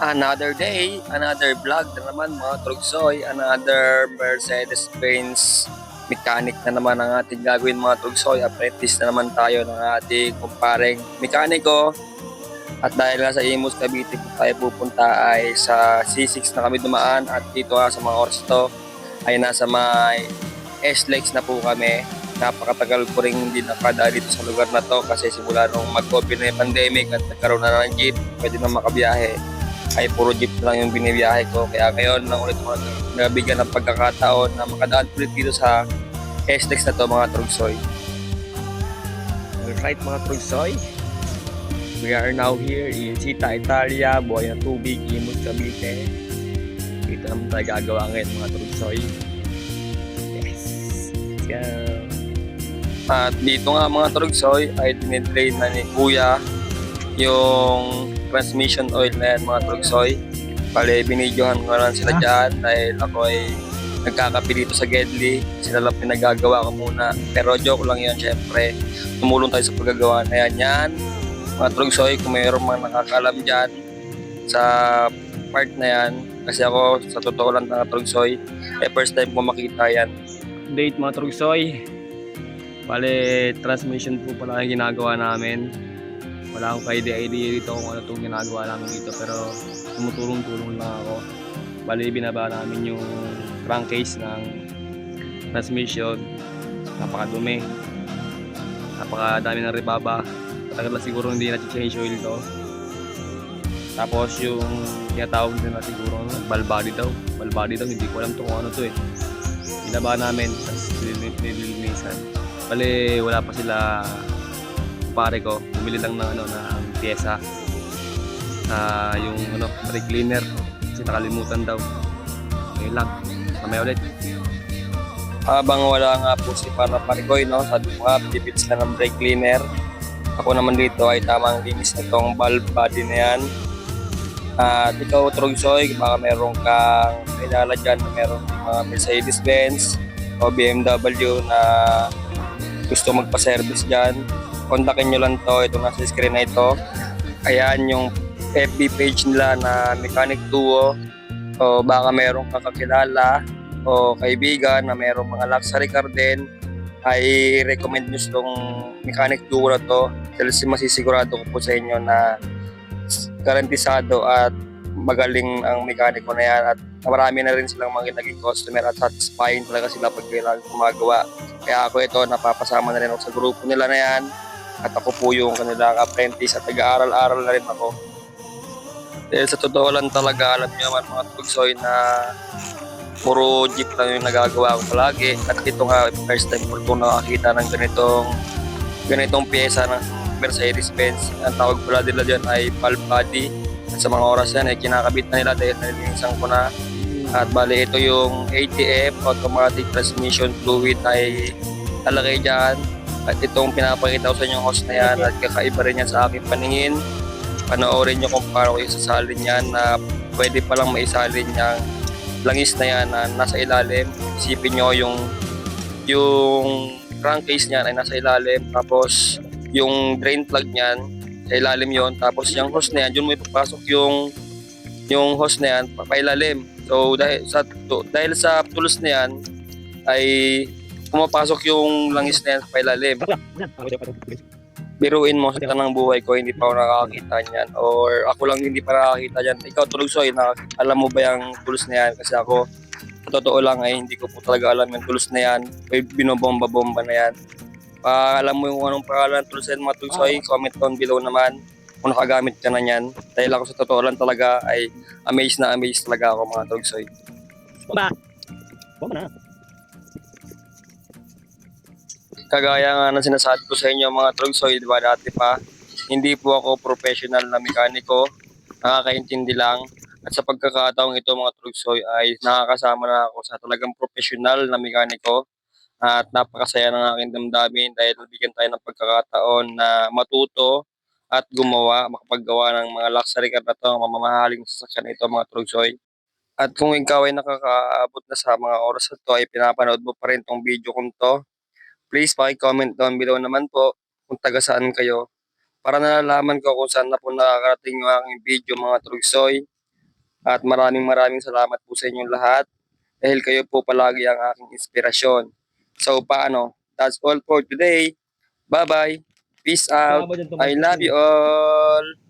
Another day, another vlog na naman mga trugsoy, another Mercedes-Benz mechanic na naman ang ating gagawin mga trugsoy. Apprentice na naman tayo ng ating kumpareng mekaniko. At dahil nga sa Imus Cavite kung tayo pupunta ay sa C6 na kami dumaan at dito nga sa mga oras to ay nasa may SLEX na po kami. Napakatagal ko rin hindi nakadaan dito sa lugar na to kasi simula nung mag-open na yung pandemic at nagkaroon na ng jeep, pwede na makabiyahe ay puro jeep lang yung binibiyahe ko. Kaya ngayon lang ulit mo nabigyan ng pagkakataon na makadaan ulit dito sa SLEX na to mga trugsoy. Alright mga trugsoy, we are now here in Città Italia, Buhay ng Tubig, Imus Cavite. Dito naman tayo gagawa ngayon mga trugsoy. Yes, let's go! At dito nga mga trugsoy ay dinidrain na ni Kuya yung transmission oil na yan mga trugsoy. Bale, binidyohan ko lang sila dyan dahil ako ay nagkakapi dito sa Gedli. Sila lang pinagagawa ko muna. Pero joke lang yan syempre. Tumulong tayo sa paggagawa na yan. Mga trugsoy, kung mayroon mga nakakalam dyan sa part na yan. Kasi ako, sa totoo lang mga trugsoy, first time ko makita yan. Update mga trugsoy. Bale, transmission po pala ang ginagawa namin. Wala akong ka-idea dito kung ano itong ginagawa namin dito, pero tumutulong-tulong lang ako. Bali, binaba namin yung crankcase ng transmission. Napakadumi. Napakadami ng rebaba. Matagal na siguro hindi na-change oil to. Tapos yung tinatawag nila siguro ball body daw. Ball body daw, hindi ko alam to kung ano to eh. Binaba namin, tapos nililinisan. Bali, wala pa sila pare ko, bumili lang ng ng pyesa, yung brake cleaner kasi nakalimutan daw. Ngayon lang, mamaya ulit. Habang wala nga po si pare ko, sabi ko nga, bibits na ng brake cleaner. Ako naman dito ay tamang linis itong valve body na yan. At ikaw trugsoy, baka meron kang kilala dyan na meron mga Mercedes-Benz o BMW na gusto magpa-service dyan, kontakin nyo lang to. Ito nasa screen na ito. Ayan yung FB page nila na Mechanic Duo. O baka merong kakakilala o kaibigan na merong mga luxury car din, ay recommend nyo itong Mechanic Duo na to. Dahil masisigurado ko po sa inyo na garantisado at magaling ang mekaniko na yan. At marami na rin silang mga naging customer at satisfying talaga sila pag kailangan gumagawa. Kaya ako ito, napapasama na rin ako sa grupo nila na yan. At ako po yung kanilang apprentice at nag-aaral-aral na rin ako. Dahil sa totoo lang talaga, alam niyo naman mga trugsoy na puro jeep lang yung nagagawa ko palagi. At ito nga, first time ko itong nakakita ng ganitong pyesa ng Mercedes-Benz. Ang tawag pala nila dyan ay valve body. At sa mga oras yan ay kinakabit na nila dahil nalilinisan ko na. At bali ito yung ATF, Automatic Transmission Fluid, ay talagay dyan. At itong pinapakita ko sa inyong hose na yan at kakaiba rin yan sa aking paningin. Panoorin nyo kung paano ko isasalin yan na pwede palang maisalin yung langis na yan na nasa ilalim. Isipin nyo yung crankcase niyan ay nasa ilalim, tapos yung drain plug niyan sa ilalim yon, tapos yung hose na yan, yun mo ipapasok yung hose na yan papailalim. So dahil sa tulos na yan ay pumapasok yung langis na yan sa pailalim. Biruin mo, sa tanang buhay ko hindi pa ako nakakakita niyan, or ako lang hindi pa nakakita niyan. Ikaw trugsoy, alam mo ba yung tulos na yan? Kasi ako, sa totoo lang ay hindi ko po talaga alam yung tulos na yan. Binobomba-bomba na yan. Alam mo yung anong pangalan ng tulos na yan mga trugsoy, comment down below naman kung nakagamit ka na yan. Dahil ako sa totoo lang talaga ay amazed talaga ako mga trugsoy. Bomba! Bomba na! Kagaya nga ng sinasabi ko sa inyo mga trugsoy, di ba dati pa, hindi po ako professional na mekaniko, nakakaintindi lang. At sa pagkakataong ito mga trugsoy ay nakakasama na ako sa talagang professional na mekaniko. At napakasaya ng aking damdamin dahil nabigyan tayo ng pagkakataon na matuto at gumawa, makapaggawa ng mga luxury car na ito, mamamahaling sasakyan ito mga trugsoy. At kung ikaw ay nakakaabot na sa mga oras na ito ay pinapanood mo pa rin tong video kong to, please paki-comment down below naman po kung taga saan kayo para nalalaman ko kung saan na po nakakarating yung aking video mga trugsoy. At maraming salamat po sa inyong lahat dahil kayo po palagi ang aking inspirasyon. So paano? That's all for today. Bye-bye. Peace out. I love you all.